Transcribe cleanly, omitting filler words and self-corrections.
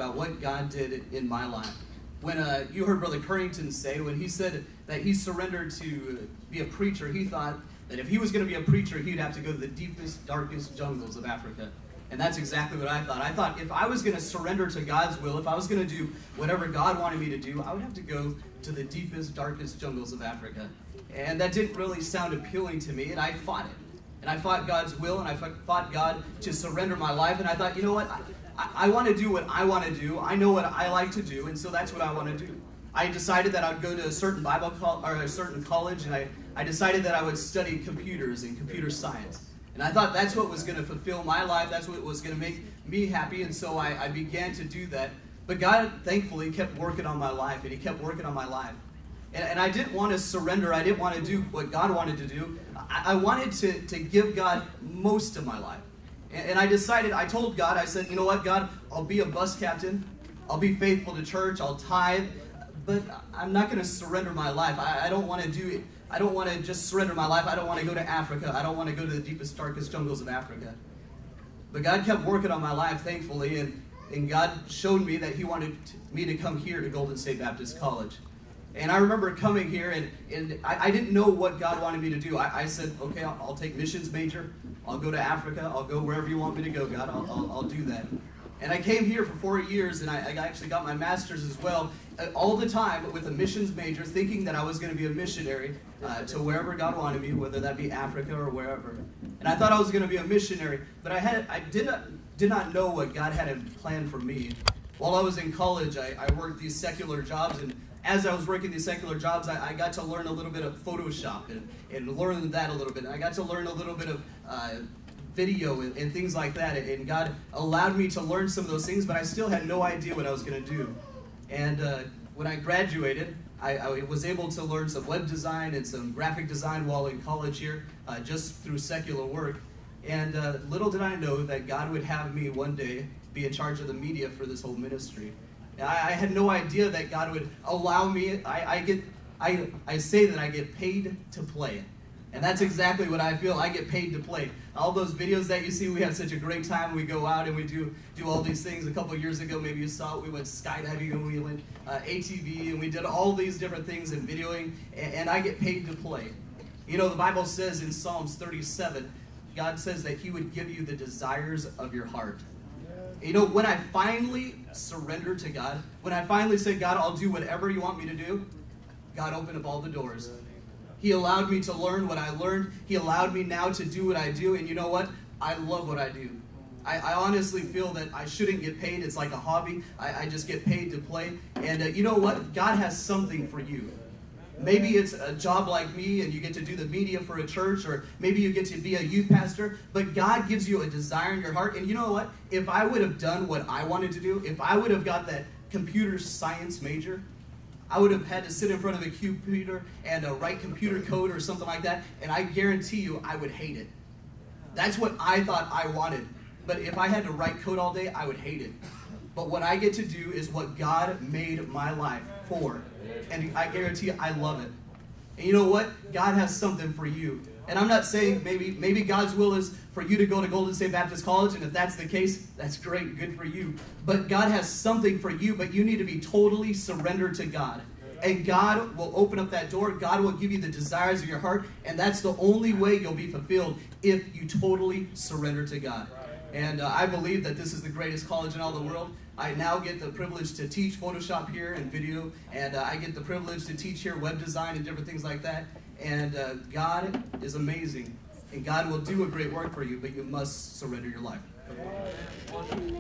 about what God did in my life. When you heard Brother Currington say, when he said that he surrendered to be a preacher, he thought that if he was going to be a preacher, he'd have to go to the deepest, darkest jungles of Africa. And that's exactly what I thought. I thought if I was going to surrender to God's will, if I was going to do whatever God wanted me to do, I would have to go to the deepest, darkest jungles of Africa. And that didn't really sound appealing to me, and I fought it. And I fought God's will, and I fought God to surrender my life, and I thought, you know what, I want to do what I want to do. I know what I like to do, and so that's what I want to do. I decided that I would go to a certain or a certain college, and I decided that I would study computers and computer science. And I thought that's what was going to fulfill my life, that's what was going to make me happy, and so I began to do that. But God, thankfully, kept working on my life, and He kept working on my life. And I didn't want to surrender. I didn't want to do what God wanted to do. I wanted to give God most of my life. And I decided, I told God, I said, you know what, God, I'll be a bus captain. I'll be faithful to church. I'll tithe. But I'm not going to surrender my life. I don't want to do it. I don't want to just surrender my life. I don't want to go to Africa. I don't want to go to the deepest, darkest jungles of Africa. But God kept working on my life, thankfully. And God showed me that He wanted me to come here to Golden State Baptist College. And I remember coming here, and I didn't know what God wanted me to do. I said, okay, I'll take missions major. I'll go to Africa. I'll go wherever you want me to go, God. I'll do that. And I came here for 4 years, and I actually got my master's as well, all the time with a missions major, thinking that I was going to be a missionary to wherever God wanted me, whether that be Africa or wherever. And I thought I was going to be a missionary, but I did not know what God had planned for me. While I was in college, I worked these secular jobs, and as I was working these secular jobs, I got to learn a little bit of Photoshop and learn that a little bit. And I got to learn a little bit of video and things like that. And God allowed me to learn some of those things, but I still had no idea what I was going to do. And when I graduated, I was able to learn some web design and some graphic design while in college here, just through secular work. And little did I know that God would have me one day be in charge of the media for this whole ministry. I had no idea that God would allow me. I say that I get paid to play. And that's exactly what I feel. I get paid to play. All those videos that you see, we have such a great time. We go out and we do all these things. A couple of years ago, maybe you saw it, we went skydiving and we went ATV and we did all these different things in videoing, and I get paid to play. You know, the Bible says in Psalms 37, God says that He would give you the desires of your heart. You know, when I finally surrendered to God, when I finally said, God, I'll do whatever you want me to do, God opened up all the doors. He allowed me to learn what I learned. He allowed me now to do what I do. And you know what? I love what I do. I honestly feel that I shouldn't get paid. It's like a hobby. I just get paid to play. And you know what? God has something for you. Maybe it's a job like me and you get to do the media for a church, or maybe you get to be a youth pastor, but God gives you a desire in your heart. And you know what? If I would have done what I wanted to do, if I would have got that computer science major, I would have had to sit in front of a computer and write computer code or something like that, and I guarantee you I would hate it. That's what I thought I wanted. But if I had to write code all day, I would hate it. But what I get to do is what God made my life for. And I guarantee you, I love it. And you know what? God has something for you. And I'm not saying maybe God's will is for you to go to Golden State Baptist College, and if that's the case, that's great, good for you. But God has something for you, but you need to be totally surrendered to God. And God will open up that door. God will give you the desires of your heart, and that's the only way you'll be fulfilled, if you totally surrender to God. And I believe that this is the greatest college in all the world. I now get the privilege to teach Photoshop here and video, and I get the privilege to teach here web design and different things like that. And God is amazing, and God will do a great work for you, but you must surrender your life.